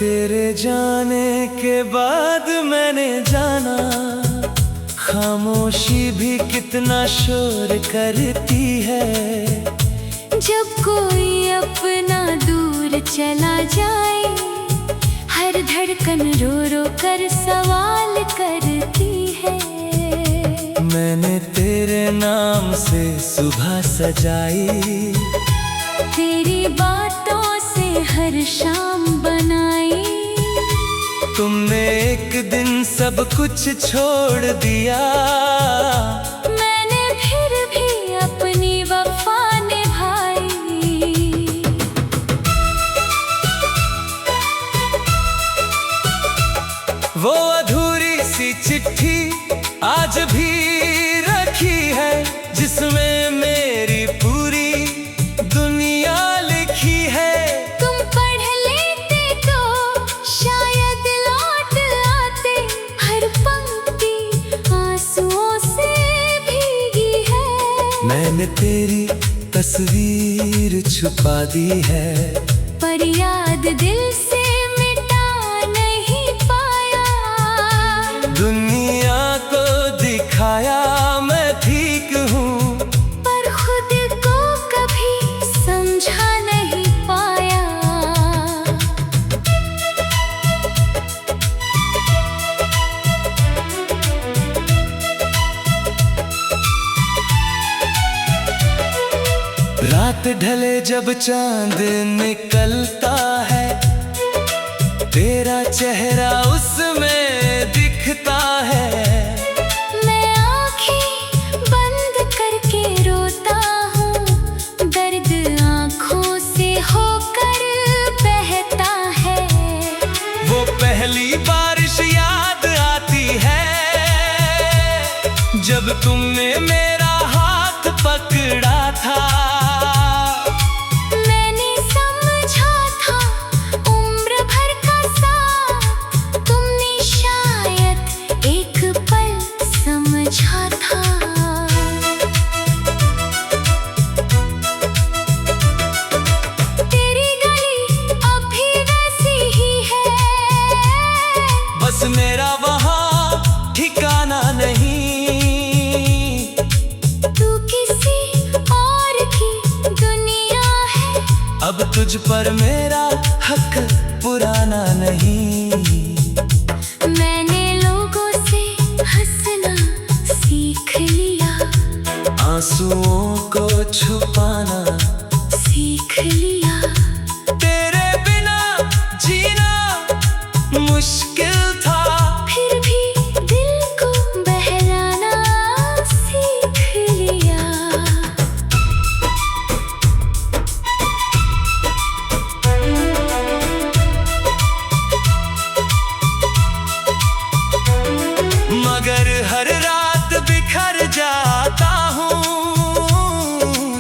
तेरे जाने के बाद मैंने जाना, खामोशी भी कितना शोर करती है। जब कोई अपना दूर चला जाए, हर धड़कन रो रो कर सवाल करती है। मैंने तेरे नाम से सुबह सजाई, तेरी बातों से हर शाम बनाई। तुमने एक दिन सब कुछ छोड़ दिया, मैंने फिर भी अपनी वफा निभाई। वो अधूरी सी चिट्ठी आज भी रखी है, जिसमें मेरी पूरी दुनिया लिखी है। तुम पढ़ लेते तो शायद लौट आते, हर पंक्ति आंसुओं से भीगी है। मैंने तेरी तस्वीर छुपा दी है, पर याद दिल से मिटा नहीं पाया। दुनिया को दिखाया मैं ठीक हूँ, पर खुद को कभी समझा नहीं पाया। रात ढले जब चांद निकलता है, तेरा चेहरा उसमें दिखता है। मैं आँखें बंद करके रोता हूँ, दर्द आँखों से होकर बहता है। वो पहली बारिश याद आती है, जब तुमने मेरा हाथ पकड़ा था। मैंने समझा था उम्र भर का साथ, तुमने शायद एक पल समझा था। तेरी गली अब भी वैसी ही है, बस मेरा वहाँ ठिकाना नहीं। तू किसी और की दुनिया है, अब तुझ पर मेरा हक पुराना नहीं। मैंने लोगों से हंसना सीख लिया, आंसुओं को छुपाना सीख लिया। तेरे बिना जीना मुश्किल था, फिर भी दिल को बहलाना सीख लिया। मगर हर रात बिखर जाता हूँ,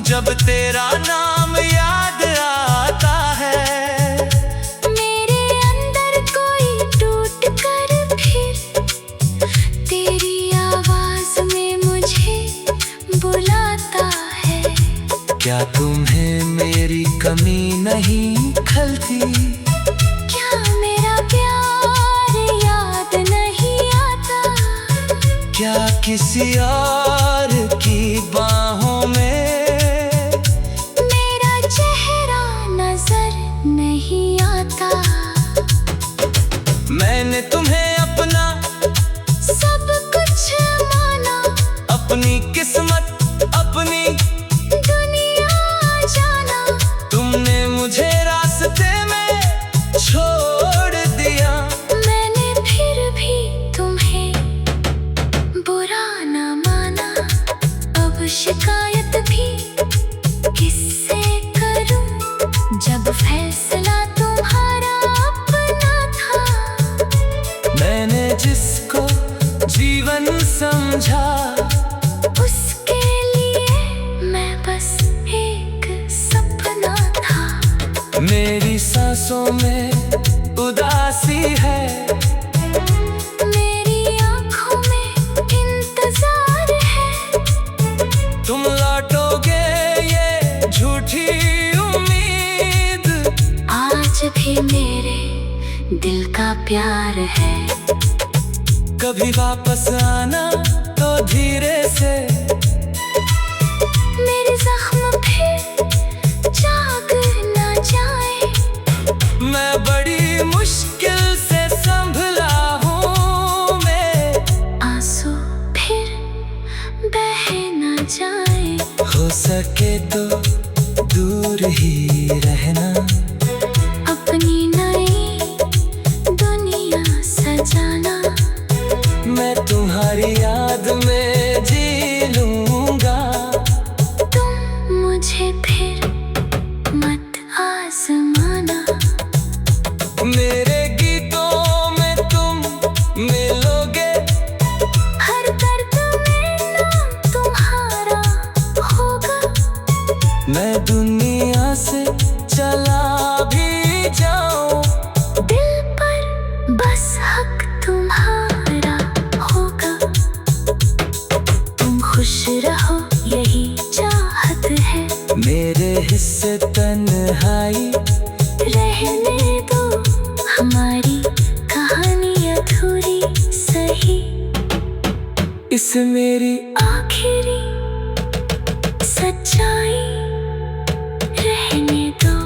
जब तेरा नाम याद आता है। मेरे अंदर कोई टूट कर फिर तेरी आवाज में मुझे बुलाता है। क्या तुम्हें मेरी कमी नहीं खलती? क्या मेरा प्यार याद नहीं आता? क्या किसी और की बाहों में मेरा चेहरा नजर नहीं आता? मैंने तुम्हें अपना सब कुछ माना, अपनी किस्मत अपनी दुनिया जाना। तुमने मुझे रास्ते में छोड़ दिया, मैंने फिर भी तुम्हें बुरा न माना। अब शिकायत भी किससे करूं, जब फैसला तुम्हारा अपना था। मैंने जिसको जीवन समझा, उसके लिए मैं बस एक सपना था। मेरी सांसों में उदासी है, मेरी आँखों में इंतजार है। तुम लौटोगे ये झूठी उम्मीद आज भी मेरे दिल का प्यार है। कभी वापस आना तो धीरे से, मेरे जख्म फिर जाग ना जाए। मैं बड़ी मुश्किल से संभला हूँ मैं, आंसू फिर बह ना जाए। हो सके तो दूर ही रहना, अपनी नई दुनिया सजाना। मैं तुम्हारी याद में जी लूंगा। तुम मुझे फिर मत आजमाना। मेरे गीतों में तुम मिलोगे, हर दर्द में नाम तुम्हारा होगा। मैं दुनिया से चला भी जाऊं, दिल पर बस हक तुम्हारा होगा। तुम खुश रहो यही चाहत है, मेरे हिस्से तन्हाई रहने दो हमारी कहानी अधूरी सही। इस मेरी आखिरी सच्चाई रहने दो।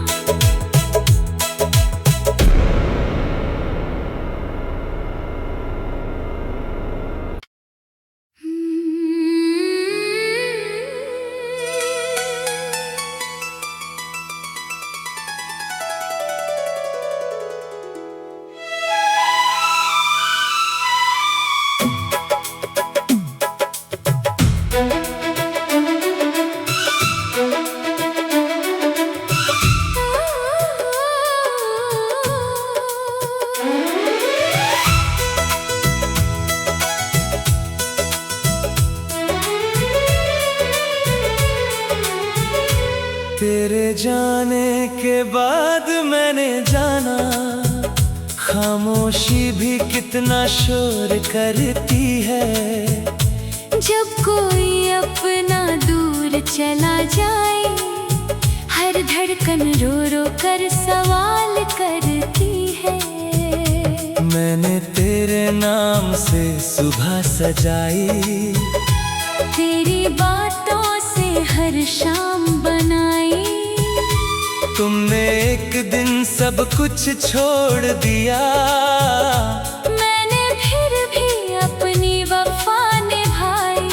तेरे जाने के बाद मैंने जाना, खामोशी भी कितना शोर करती है। जब कोई अपना दूर चला जाए, हर धड़कन रो रो कर सवाल करती है। मैंने तेरे नाम से सुबह सजाई, तेरी बातों से हर शाम बनाई। तुमने एक दिन सब कुछ छोड़ दिया, मैंने फिर भी अपनी वफा निभाई।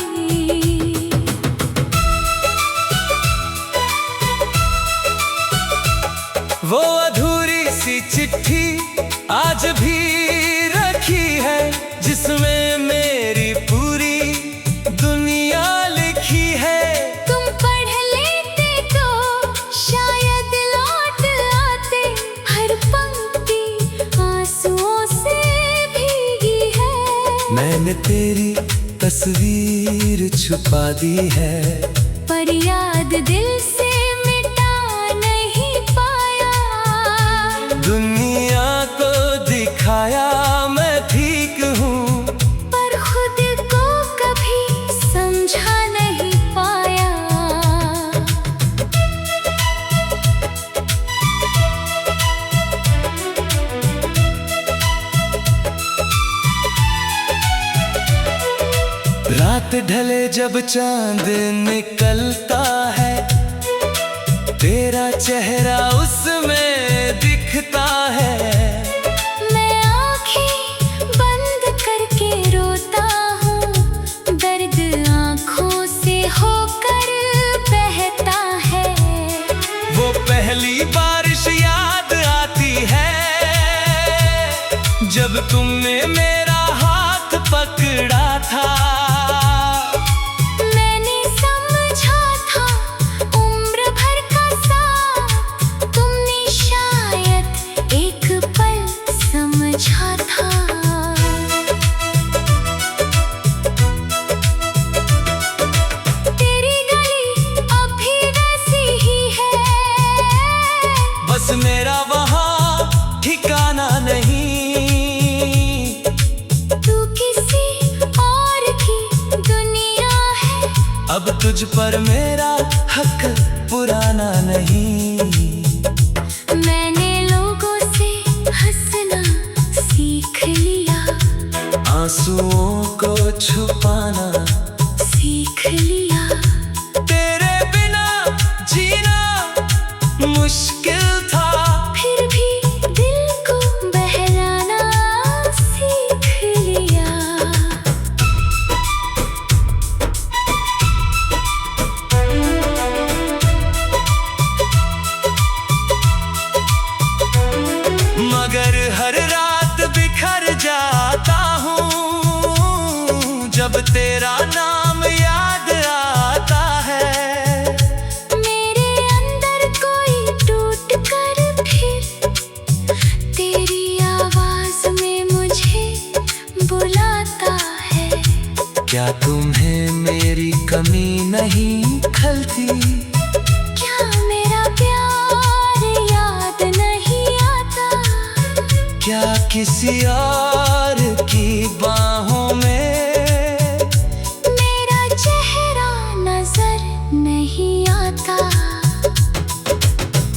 वो अधूरी सी चिट्ठी आज भी रखी है, जिसमें मेरी पूरी दुनिया लिखी है। तुम पढ़ लेते तो शायद लौट आते, हर पंक्ति आंसुओं से भीगी है। मैंने तेरी तस्वीर छुपा दी है, पर याद दिल से मिटा नहीं पाया। दुनिया को दिखाया मैं ठीक हूँ, पर खुद को कभी समझा नहीं पाया। रात ढले जब चांद निकलता है, तेरा चेहरा उसमें दिखता है। मैं आँखें बंद करके रोता हूँ, दर्द आँखों से होकर बहता है। वो पहली बारिश याद आती है, जब तुमने मेरा हाथ पकड़ा था। मैंने समझा था उम्र भर का साथ, तुमने शायद एक पल समझा था। तेरी गली अब भी वैसी ही है, बस मेरा वहाँ ठिकाना नहीं। तू किसी और की दुनिया है, अब तुझ पर मेरा हक पुराना नहीं। मैंने लोगों से हंसना मुश्किल था, फिर भी दिल को बहलाना सीख लिया। मगर हर रात बिखर जाता हूँ जब तेरा नाम याद आता है। मेरे अंदर कोई टूट कर फिर तेरी आवाज में मुझे बुलाता है। क्या तुम्हें मेरी कमी नहीं खलती? क्या मेरा प्यार याद नहीं आता? क्या किसी और की बाहों में मेरा चेहरा नजर नहीं आता?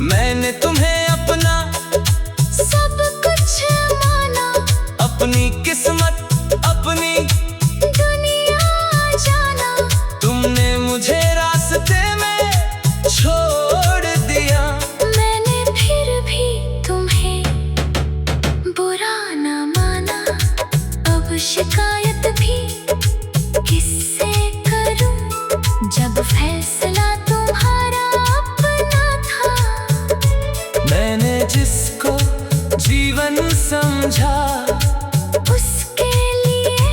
मैंने तुम्हें अपना सब कुछ माना, अपनी किस्मत अपनी दुनिया जाना। तुमने मुझे रास्ते में छोड़ दिया। मैंने फिर भी तुम्हें बुरा न माना। अब शिकायत भी किससे करूं जब फैसला तुम्हारा अपना था। मैंने जिसको जीवन समझा, उसके लिए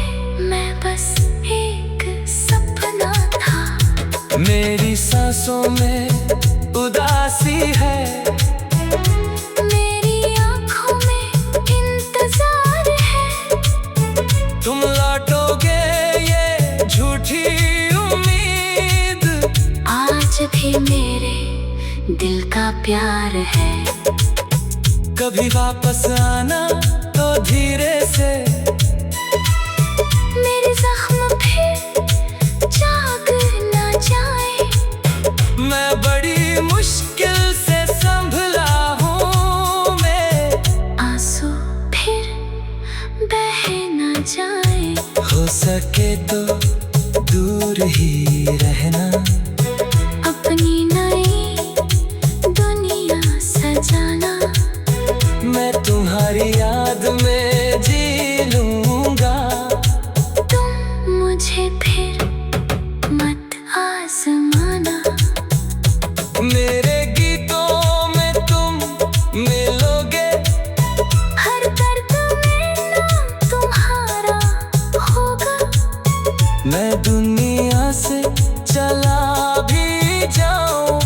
मैं बस एक सपना था। मेरी सांसों में उदासी है, मेरी आँखों में इंतजार है। तुम लौटोगे ये झूठी उम्मीद। आज भी मेरे दिल का प्यार है। कभी वापस आना तो धीरे से, मेरे जख्म फिर जाग न जाए। मैं बड़ी मुश्किल से संभला हूँ मैं। आंसू फिर बह न जाए। हो सके तो दूर ही रहना, अपनी नई दुनिया सजाना। मैं तुम्हारी याद में जी लूंगा। तुम मुझे फिर मत आजमाना। मेरे गीतों में तुम मिलोगे, हर दर्द में नाम तुम्हारा होगा। मैं दुनिया से चला भी जाऊं,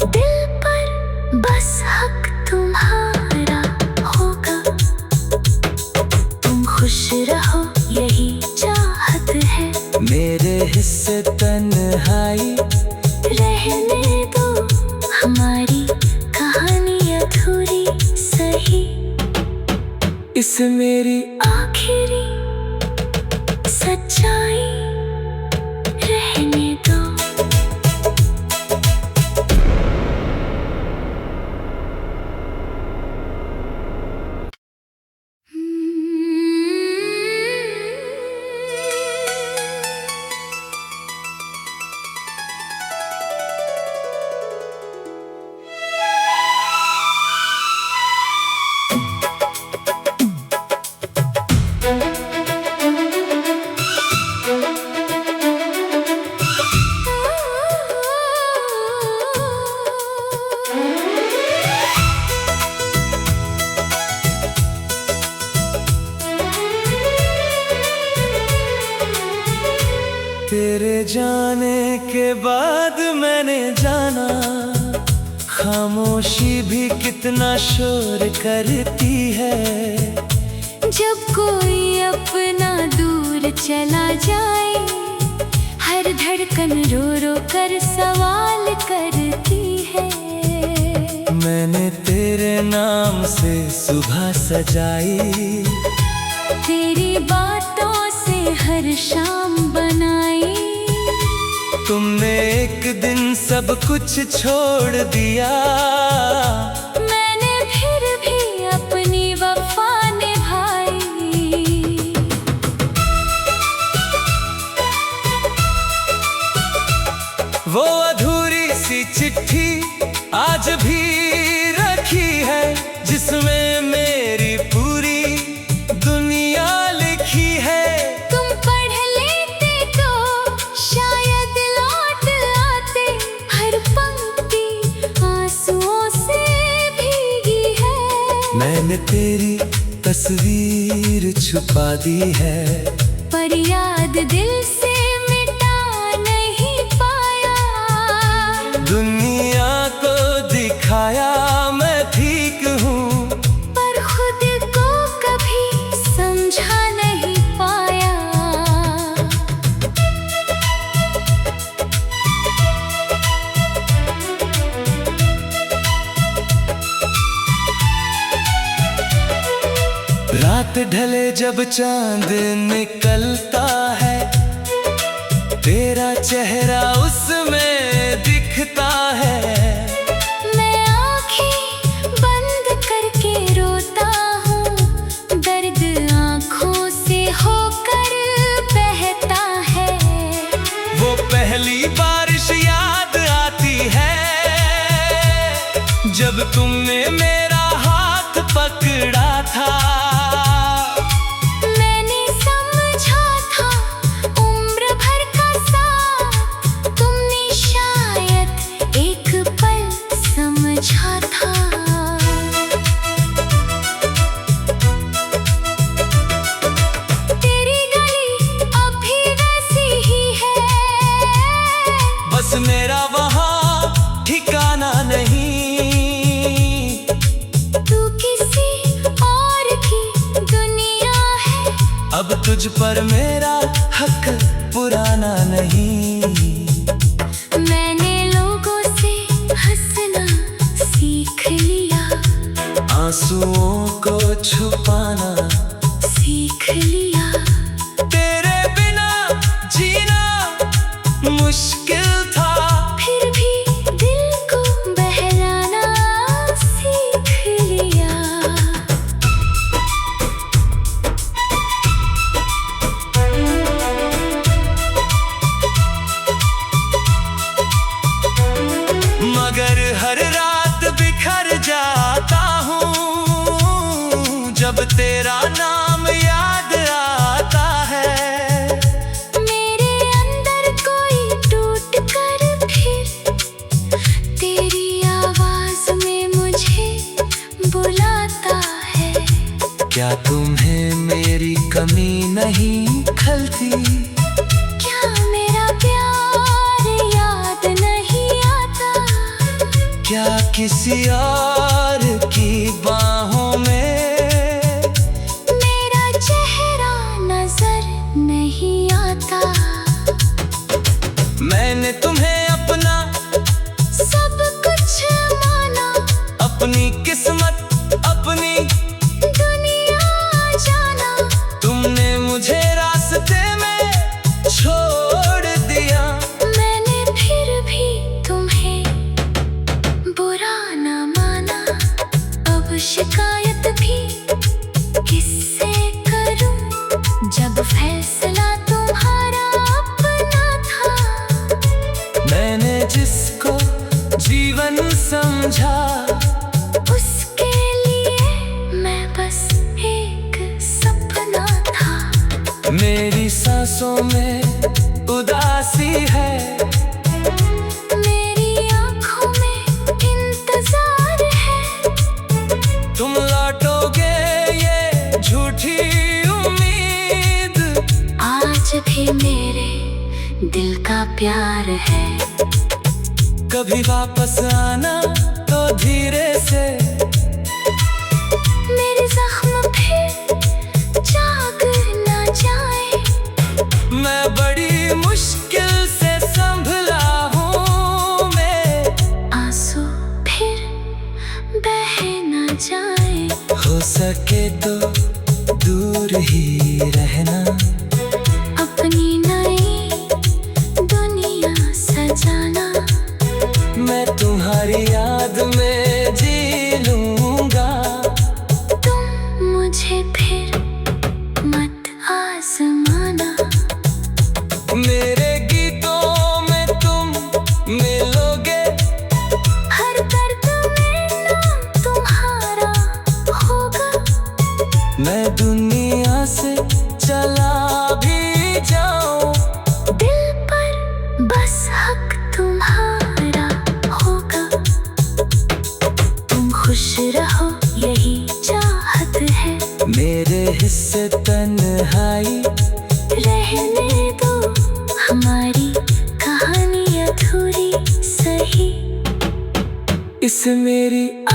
दिल पर बस हक तुम्हारा होगा। तुम खुश रहो यही चाहत है। मेरे हिस्से तन्हाई रहने दो हमारी कहानी अधूरी सही। इस मेरी आखिरी सच्चाई रहने दो। तेरे जाने के बाद मैंने जाना, खामोशी भी कितना शोर करती है। जब कोई अपना दूर चला जाए, हर धड़कन रो रो कर सवाल करती है। मैंने तेरे नाम से सुबह सजाई, तेरी बातों से हर शाम बनाई। तुमने एक दिन सब कुछ छोड़ दिया। मैंने फिर भी अपनी वफा निभाई। वो अधूरी सी चिट्ठी आज भी मैंने तेरी तस्वीर छुपा दी है, पर याद दिल से मिटा नहीं पाया। दुनिया को दिखाया मैं ठीक हूँ, पर खुद को कभी समझा नहीं पाया। रात ढले जब चांद निकलता है, तेरा चेहरा उसमें दिखता है। मैं आँखें बंद करके रोता हूँ, दर्द आँखों से होकर बहता है। वो पहली बारिश याद आती है, जब तुमने मेरा हाथ पकड़ा था। बस मेरा वहाँ ठिकाना नहीं, तू किसी और की दुनिया है। अब तुझ पर मेरा हक पुराना नहीं। मैंने लोगों से हंसना सीख लिया, आंसुओं को छुपाना सीख लिया। तेरे बिना जीना मुश्किल था, फिर भी दिल को बहलाना सीख लिया। मगर हर रात बिखर जाता हूँ, जब तेरा नाम याद आता है। मेरे अंदर कोई टूट कर फिर तेरी आवाज में मुझे बुलाता है। क्या तुम्हें मेरी कमी नहीं खलती? क्या मेरा प्यार याद नहीं आता? क्या किसी और की बाहों में मेरा चेहरा नजर नहीं आता? मैंने तुम्हें अपना सब कुछ माना, अपनी किस्मत अपनी दुनिया जाना। तुमने मुझे रास्ते में छोड़ दिया। मैंने फिर भी तुम्हें बुरा न माना, अब शिकायत भी किससे करूं, जब फैसला तुम्हारा अपना था। मैंने जिसको जीवन समझा, उसके लिए मैं बस एक सपना था। मेरी सांसों में उदासी है, मेरी आँखों में इंतजार है। तुम लौटोगे ये झूठी उम्मीद। आज भी मेरे दिल का प्यार है। कभी वापस आना तो धीरे से, मेरे जख्म फिर जाग ना जाए। मैं बड़ी मुश्किल से संभला हूँ मैं, आंसू फिर बह ना जाए। हो सके तो दूर ही रहना, अपनी नई दुनिया सजाना। मैं तुम्हारी याद में जी लूंगा। तुम मुझे फिर मत आजमाना। मेरे गीतों में तुम मिलोगे, हर दर्द में नाम तुम्हारा होगा। मैं दुनिया से चला भी जाऊं, दिल पर बस हक तुम्हारा होगा। तुम खुश हिस्से तन्हाई। रहने दो हमारी कहानी अधूरी सही। इस मेरी